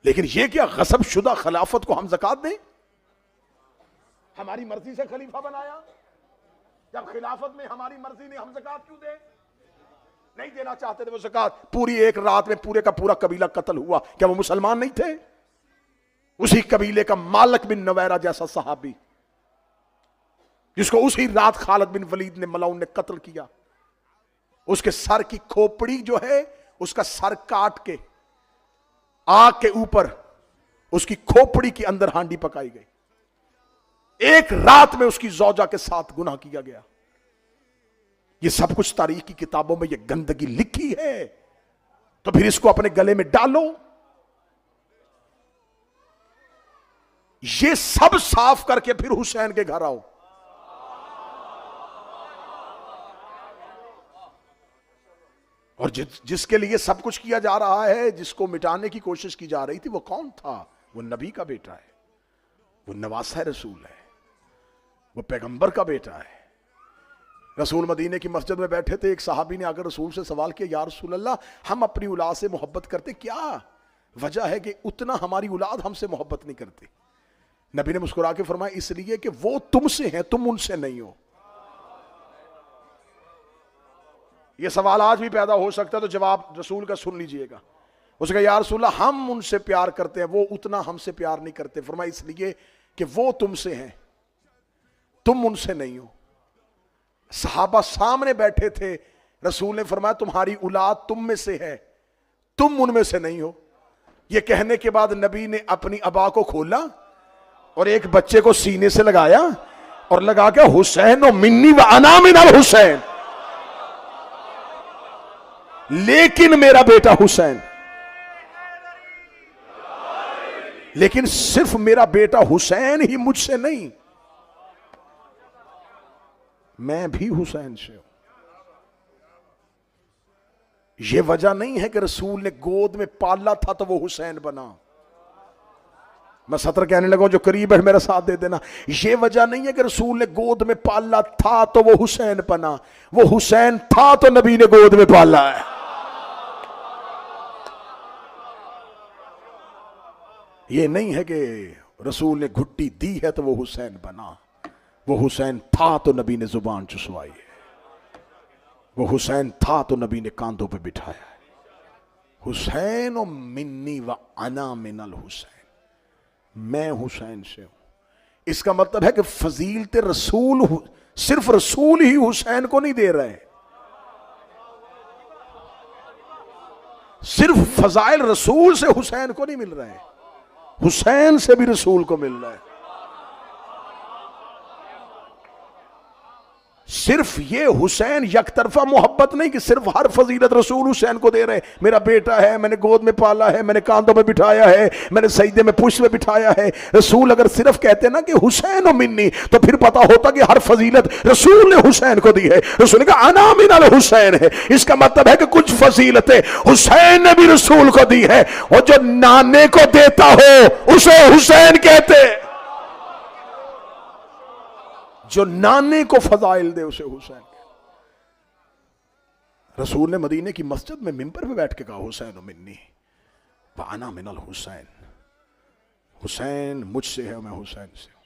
लेकिन ये क्या गसब शुदा खिलाफत को हम ज़कात दें? हमारी मर्जी से खलीफा बनाया, जब खिलाफत में हमारी मर्जी ने, हम ज़कात क्यों दें? नहीं देना चाहते थे वो ज़कात। पूरी एक रात में पूरे का पूरा कबीला कत्ल हुआ। क्या वो मुसलमान नहीं थे? उसी कबीले का मालिक बिन नवैरा जैसा सहाबी, जिसको उसी रात खालिद बिन वलीद ने मलाउन ने कत्ल किया, उसके सर की खोपड़ी जो है, उसका सर काट के आग के ऊपर उसकी खोपड़ी के अंदर हांडी पकाई गई। एक रात में उसकी जौजा के साथ गुनाह किया गया। ये सब कुछ तारीख की किताबों में ये गंदगी लिखी है, तो फिर इसको अपने गले में डालो। ये सब साफ करके फिर हुसैन के घर आओ। और जिसके लिए सब कुछ किया जा रहा है, जिसको मिटाने की कोशिश की जा रही थी, वो कौन था? वो नबी का बेटा है, वो नवासा रसूल है, वो पैगंबर का बेटा है। रसूल मदीने की मस्जिद में बैठे थे, एक सहाबी ने आकर रसूल से सवाल किया, या रसूल अल्लाह, हम अपनी औलाद से मोहब्बत करते, क्या वजह है कि उतना हमारी औलाद हमसे मोहब्बत नहीं करती? नबी ने मुस्कुरा के फरमाया, इसलिए कि वो तुमसे हैं, तुम उनसे नहीं हो। यह सवाल आज भी पैदा हो सकता है, तो जवाब रसूल का सुन लीजिएगा। उसका, या रसूल अल्लाह, हम उनसे प्यार करते हैं, वो उतना हमसे प्यार नहीं करते। फरमाया, इसलिए कि वो तुमसे हैं, तुम उनसे नहीं हो। सहाबा सामने बैठे थे, रसूल ने फरमाया, तुम्हारी औलाद तुम में से है, तुम उनमें से नहीं हो। यह कहने के बाद नबी ने अपनी अबा को खोला और एक बच्चे को सीने से लगाया और लगा के, हुसैन और मिन्नी व अना मिनल हुसैन, लेकिन मेरा बेटा हुसैन, लेकिन सिर्फ मेरा बेटा हुसैन ही मुझसे नहीं, मैं भी हुसैन से हूं। यह वजह नहीं है कि रसूल ने गोद में पाला था तो वो हुसैन बना। मैं सत्र कहने लगा, जो करीब है मेरा साथ दे देना। यह वजह नहीं है कि रसूल ने गोद में पाला था तो वो हुसैन बना। वो हुसैन था तो नबी ने गोद में पाला है। ये नहीं है कि रसूल ने घुट्टी दी है तो वो हुसैन बना। वो हुसैन था तो नबी ने जुबान चुसवाई है। वो हुसैन था तो नबी ने कांधों पे बिठाया है। हुसैन और मिन्नी व अना मिनल हुसैन, मैं हुसैन से हूं। इसका मतलब है कि फजीलत रसूल सिर्फ रसूल ही हुसैन को नहीं दे रहे, सिर्फ फजाइल रसूल से हुसैन को नहीं मिल रहे, हुसैन से भी रसूल को मिल रहा है। सिर्फ ये हुसैन यकतरफा मोहब्बत नहीं कि सिर्फ हर फजीलत रसूल हुसैन को दे रहे। मेरा बेटा है, मैंने गोद में पाला है, मैंने कांधों में बिठाया है, मैंने सजदे में पुष्प में बिठाया है। रसूल अगर सिर्फ कहते ना कि हुसैन और मिन्नी, तो फिर पता होता कि हर फजीलत रसूल ने हुसैन को दी है। रसूल ने कहा अना मिनल हुसैन है। इसका मतलब है कि कुछ फजीलतें हुसैन ने भी रसूल को दी है, और जो नाने को देता हो उसे हुसैन कहते, जो नाने को फजाइल दे उसे हुसैन। रसूल ने मदीने की मस्जिद में मिंबर पे बैठ के कहा हुसैन मिन्नी व अना मिनल हुसैन, हुसैन मुझसे है, मैं हुसैन से हूं।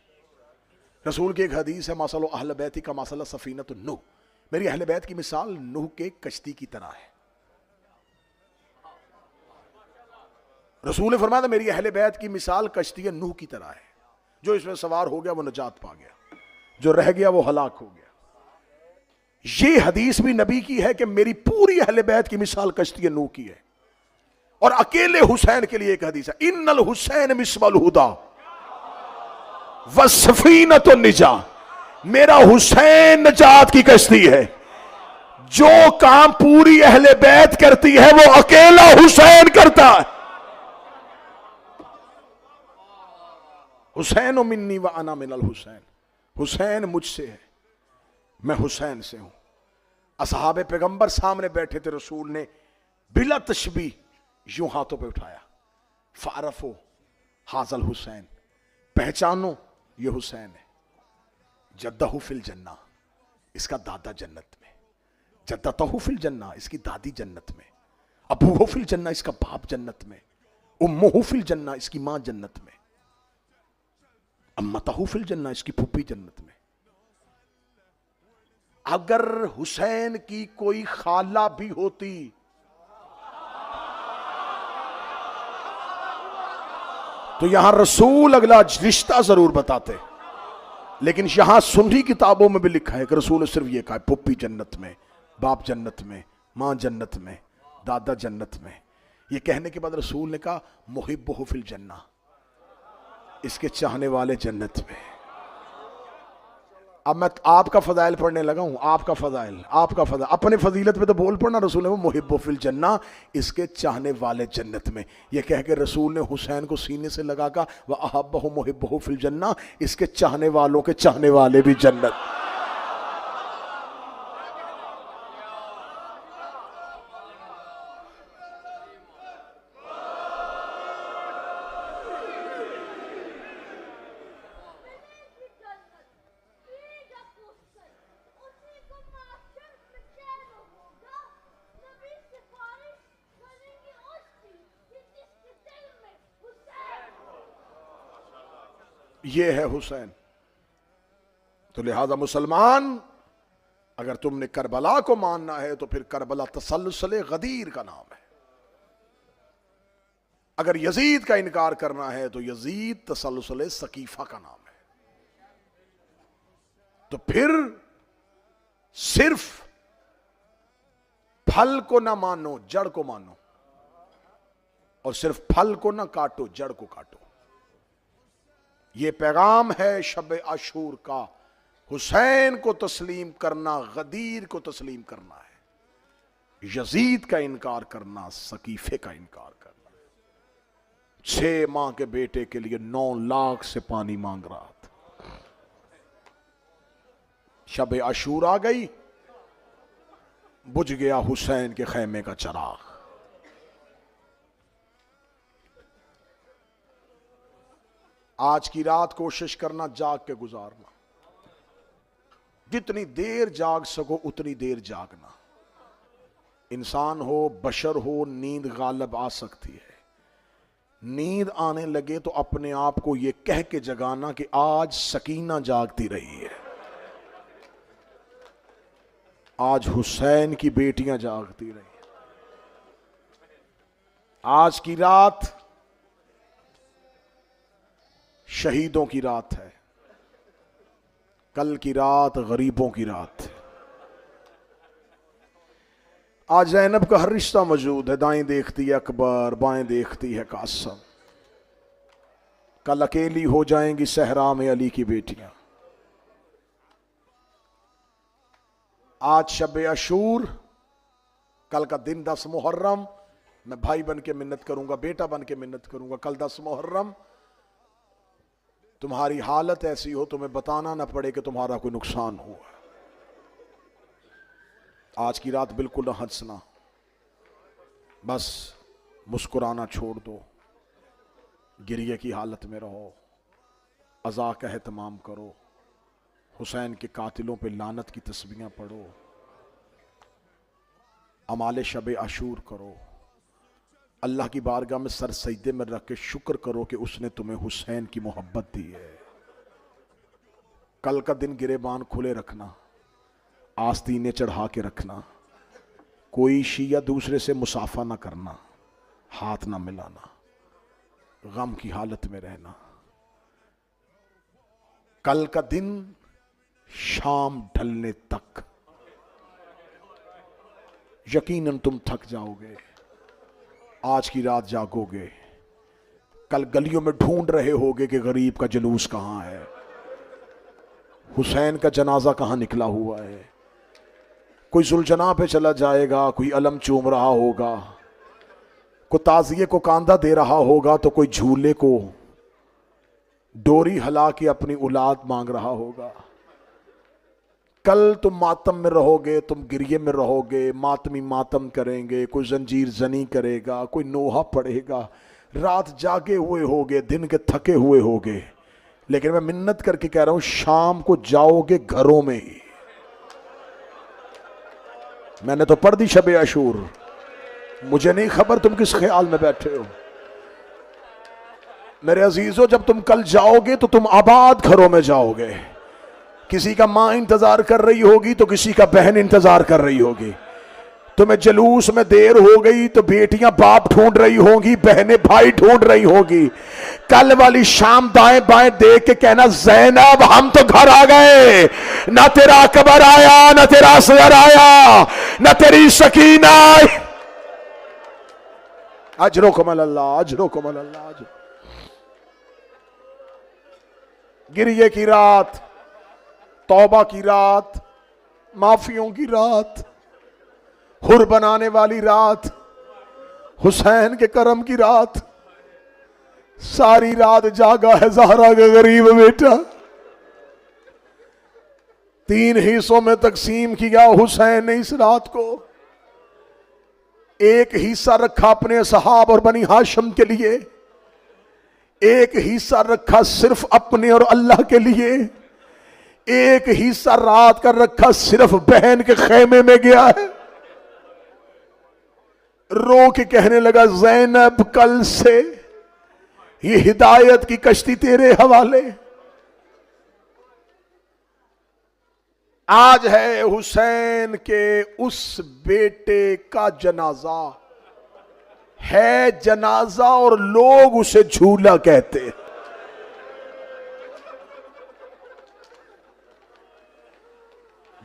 रसूल की एक हदीस है, मसलो अहले बैती का मसला सफीनत नूह, मेरी अहले बैत की मिसाल नूह के कश्ती की तरह है। रसूल ने फरमाया मेरी अहले बैत की मिसाल कश्ती नूह की तरह है, जो इसमें सवार हो गया वो नजात पा गया, जो रह गया वो हलाक हो गया। ये हदीस भी नबी की है कि मेरी पूरी अहले बैत की मिसाल कश्ती नूह की है। और अकेले हुसैन के लिए एक हदीस है, इन्नल हुसैन मिस्बल हुदा व सफीनत निजा, मेरा हुसैन नजात की कश्ती है। जो काम पूरी अहले बैत करती है वो अकेला हुसैन करता है। हुसैन मिन्नी व अना मिनल हुसैन, हुसैन मुझसे है, मैं हुसैन से हूं। असहाबे पैगंबर सामने बैठे थे, रसूल ने बिला तशबी यूं हाथों पे उठाया, फारफो हाजल हुसैन, पहचानो ये हुसैन है। जद्दहु फिल जन्ना, इसका दादा जन्नत में, जद्दतहु फिल जन्ना, इसकी दादी जन्नत में, अबूहु फिल जन्ना, इसका बाप जन्नत में, उम्मुहु फिल जन्ना, इसकी मां जन्नत में, अम्मतहु फिल जन्ना, इसकी फूफी जन्नत में। अगर हुसैन की कोई खाला भी होती तो यहां रसूल अगला रिश्ता जरूर बताते, लेकिन यहां सुन्नी किताबों में भी लिखा है कि रसूल ने सिर्फ यह कहा फूफी जन्नत में, बाप जन्नत में, मां जन्नत में, दादा जन्नत में। यह कहने के बाद रसूल ने कहा मुहिब्बुहु फिल जन्ना, इसके चाहने वाले जन्नत में। अब मैं आपका फजाइल पढ़ने लगा हूं, आपका फजाइल, आपका फजाइल, अपने फजीलत पे तो बोल पड़ना। रसूल ने वो मुहिब्बु फिल जन्ना, इसके चाहने वाले जन्नत में। ये कह के रसूल ने हुसैन को सीने से लगा का व अहब्बहु मुहिब्बुहु फिल जन्ना, इसके चाहने वालों के चाहने वाले भी जन्नत। ये है हुसैन। तो लिहाजा मुसलमान, अगर तुमने करबला को मानना है तो फिर करबला तसल्लुल गदीर का नाम है। अगर यजीद का इनकार करना है तो यजीद तसल्लुल सकीफा का नाम है। तो फिर सिर्फ फल को ना मानो, जड़ को मानो, और सिर्फ फल को ना काटो, जड़ को काटो। ये पैगाम है शब आशूर का। हुसैन को तस्लीम करना गदीर को तस्लीम करना है, यजीद का इनकार करना सकीफे का इनकार करना है। 6 माह के बेटे के लिए 9 लाख से पानी मांग रहा था। शब आशूर आ गई, बुझ गया हुसैन के खैमे का चराग। आज की रात कोशिश करना जाग के गुजारना, जितनी देर जाग सको उतनी देर जागना। इंसान हो, बशर हो, नींद गालिब आ सकती है, नींद आने लगे तो अपने आप को यह कह के जगाना कि आज सकीना जागती रही है, आज हुसैन की बेटियां जागती रही। आज की रात शहीदों की रात है, कल की रात गरीबों की रात है। आज ज़ैनब का हर रिश्ता मौजूद है, दाएं देखती है अकबर, बाएं देखती है कासम। कल अकेली हो जाएंगी सहरा में अली की बेटियां। आज शब अशूर, कल का दिन 10 मुहर्रम। मैं भाई बन के मिन्नत करूंगा, बेटा बन के मिन्नत करूंगा, कल 10 मुहर्रम तुम्हारी हालत ऐसी हो तुम्हें बताना ना पड़े कि तुम्हारा कोई नुकसान हुआ। आज की रात बिल्कुल ना हंसना, बस मुस्कुराना छोड़ दो, गिरिए की हालत में रहो, अज़ा का एहतमाम करो, हुसैन के कातिलों पे लानत की तस्बीहें पढ़ो, अमाले शब आशूर करो, अल्लाह की बारगाह में सर सजदे में रख के शुक्र करो कि उसने तुम्हें हुसैन की मोहब्बत दी है। कल का दिन गिरेबान खुले रखना, आस्तीने चढ़ा के रखना, कोई शिया दूसरे से मुसाफा ना करना, हाथ ना मिलाना, गम की हालत में रहना। कल का दिन शाम ढलने तक यकीनन तुम थक जाओगे, आज की रात जागोगे, कल गलियों में ढूंढ रहे होगे कि गरीब का जुलूस कहां है, हुसैन का जनाजा कहां निकला हुआ है। कोई जुलजना पे चला जाएगा, कोई अलम चूम रहा होगा, कोई ताजिए को कांधा दे रहा होगा, तो कोई झूले को डोरी हिला के अपनी औलाद मांग रहा होगा। कल तुम मातम में रहोगे, तुम गिरिये में रहोगे, मातमी मातम करेंगे, कोई जंजीर जनी करेगा, कोई नोहा पढ़ेगा, रात जागे हुए होगे, दिन के थके हुए होगे। लेकिन मैं मिन्नत करके कह रहा हूं, शाम को जाओगे घरों में ही। मैंने तो पढ़ दी शब अशूर, मुझे नहीं खबर तुम किस ख्याल में बैठे हो। मेरे अजीजों, जब तुम कल जाओगे तो तुम आबाद घरों में जाओगे। किसी का मां इंतजार कर रही होगी तो किसी का बहन इंतजार कर रही होगी। तुम्हें जलूस में देर हो गई तो बेटियां बाप ढूंढ रही होंगी, बहनें भाई ढूंढ रही होगी। कल वाली शाम दाएं बाएं देख के कहना, ज़ैनब हम तो घर आ गए, ना तेरा अकबर आया, ना तेरा असगर आया, ना तेरी सकीना। अजरुकुम अल्लाह, अजरुकुम अल्लाह। गिरिये की रात, तौबा की रात, माफियों की रात, हुर बनाने वाली रात, हुसैन के करम की रात। सारी रात जागा है ज़हरा का गरीब बेटा। 3 हिस्सों में तकसीम किया हुसैन ने इस रात को। एक हिस्सा रखा अपने सहाब और बनी हाशिम के लिए, एक हिस्सा रखा सिर्फ अपने और अल्लाह के लिए, एक हिस्सा रात का रखा सिर्फ बहन के खेमे में गया है। रो के कहने लगा, ज़ैनब कल से ये हिदायत की कश्ती तेरे हवाले। आज है हुसैन के उस बेटे का जनाजा, है जनाजा और लोग उसे झूला कहते हैं।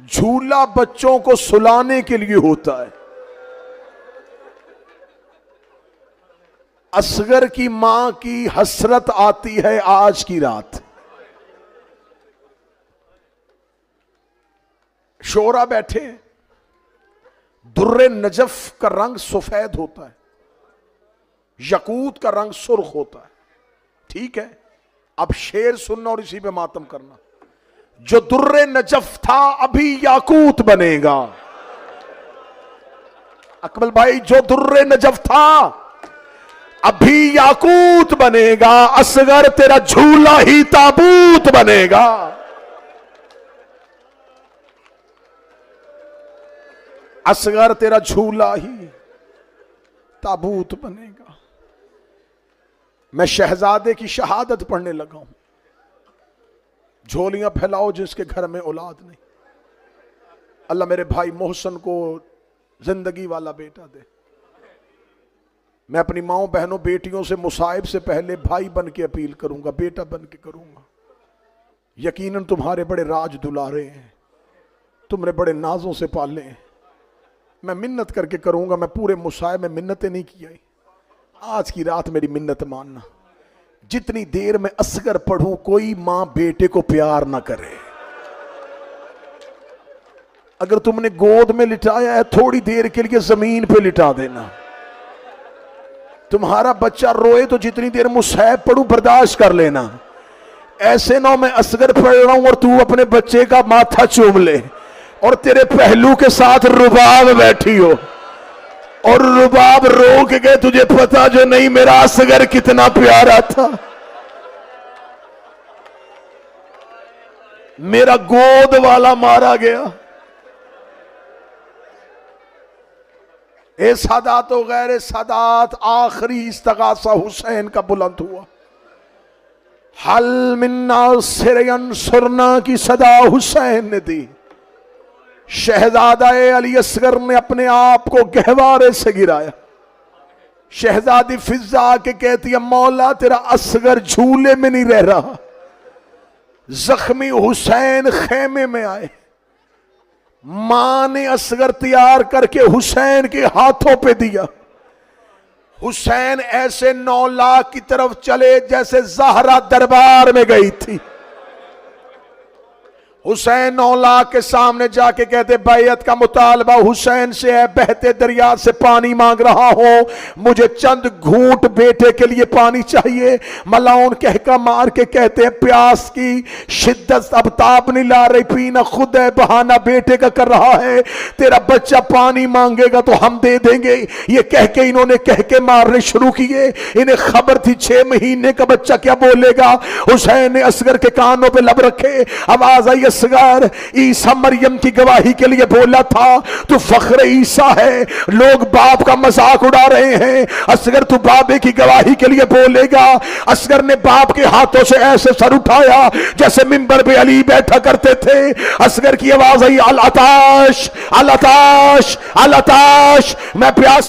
झूला बच्चों को सुलाने के लिए होता है। असगर की मां की हसरत आती है आज की रात। शोरा बैठे, दुर्रे नजफ का रंग सफेद होता है, यकूत का रंग सुर्ख होता है। ठीक है, अब शेर सुनना और इसी पे मातम करना। जो दुर्रे नजफ था अभी याकूत बनेगा। अकबल भाई, जो दुर्रे नजफ था अभी याकूत बनेगा। असगर तेरा झूला ही ताबूत बनेगा। असगर तेरा झूला ही ताबूत बनेगा। मैं शहजादे की शहादत पढ़ने लगा हूं। झोलियां फैलाओ जिसके घर में औलाद नहीं। अल्लाह मेरे भाई मोहसन को जिंदगी वाला बेटा दे। मैं अपनी माओ बहनों बेटियों से मुसाइब से पहले भाई बन के अपील करूंगा, बेटा बन के करूंगा। यकीनन तुम्हारे बड़े राज दुलारे हैं, तुमने बड़े नाजों से पाले हैं। मैं मिन्नत करके करूंगा, मैं पूरे मुसाइब में मिन्नतें नहीं किया। आज की रात मेरी मिन्नत मानना, जितनी देर में असगर पढ़ूं कोई मां बेटे को प्यार ना करे। अगर तुमने गोद में लिटाया है थोड़ी देर के लिए जमीन पे लिटा देना। तुम्हारा बच्चा रोए तो जितनी देर मुसाइब पढ़ूं बर्दाश्त कर लेना। ऐसे ना मैं असगर पढ़ रहा हूं और तू अपने बच्चे का माथा चूम ले और तेरे पहलू के साथ रुबाब बैठी हो और रुबाब रोक गए, तुझे पता जो नहीं मेरा असगर कितना प्यारा था, मेरा गोद वाला मारा गया। ए सादात व गैर सादात, आखिरी इस्तगासा हुसैन का बुलंद हुआ। हल मिन्ना सिरयन सुरना की सदा हुसैन ने दी। शहजादा अली असगर ने अपने आप को गहवारे से गिराया। शहजादी फिजा के कहती है मौला तेरा असगर झूले में नहीं रह रहा। जख्मी हुसैन खेमे में आए, मां ने असगर तैयार करके हुसैन के हाथों पे दिया। हुसैन ऐसे 9 लाख की तरफ चले जैसे ज़हरा दरबार में गई थी। हुसैन 9 लाख के सामने जाके कहते बैयत का मुतालबा हुसैन से है, बहते दरिया से पानी मांग रहा हूं, मुझे चंद घूंट बेटे के लिए पानी चाहिए। मलाउन कहका मार के कहते हैं प्यास की शिद्दत अब ताप नहीं ला रही, पीना खुद है, बहाना बेटे का कर रहा है, तेरा बच्चा पानी मांगेगा तो हम दे देंगे। ये कह के इन्होंने कह के मारने शुरू किए। इन्हें खबर थी 6 महीने का बच्चा क्या बोलेगा। हुसैन ने असगर के कानों पे लब रखे, आवाज आई असगर ईसा मरियम की गवाही के लिए बोला था, तू फख्र ईसा है, लोग बाप का मजाक उड़ा रहे हैं। असगर तू बाबे की गवाही के लिए बोलेगा। असगर ने बाप के हाथों से ऐसे सर उठाया जैसे मिंबर पे अली बैठा करते थे। असगर की आवाज आई अल अताश अल अताश अल अताश, मैं प्यास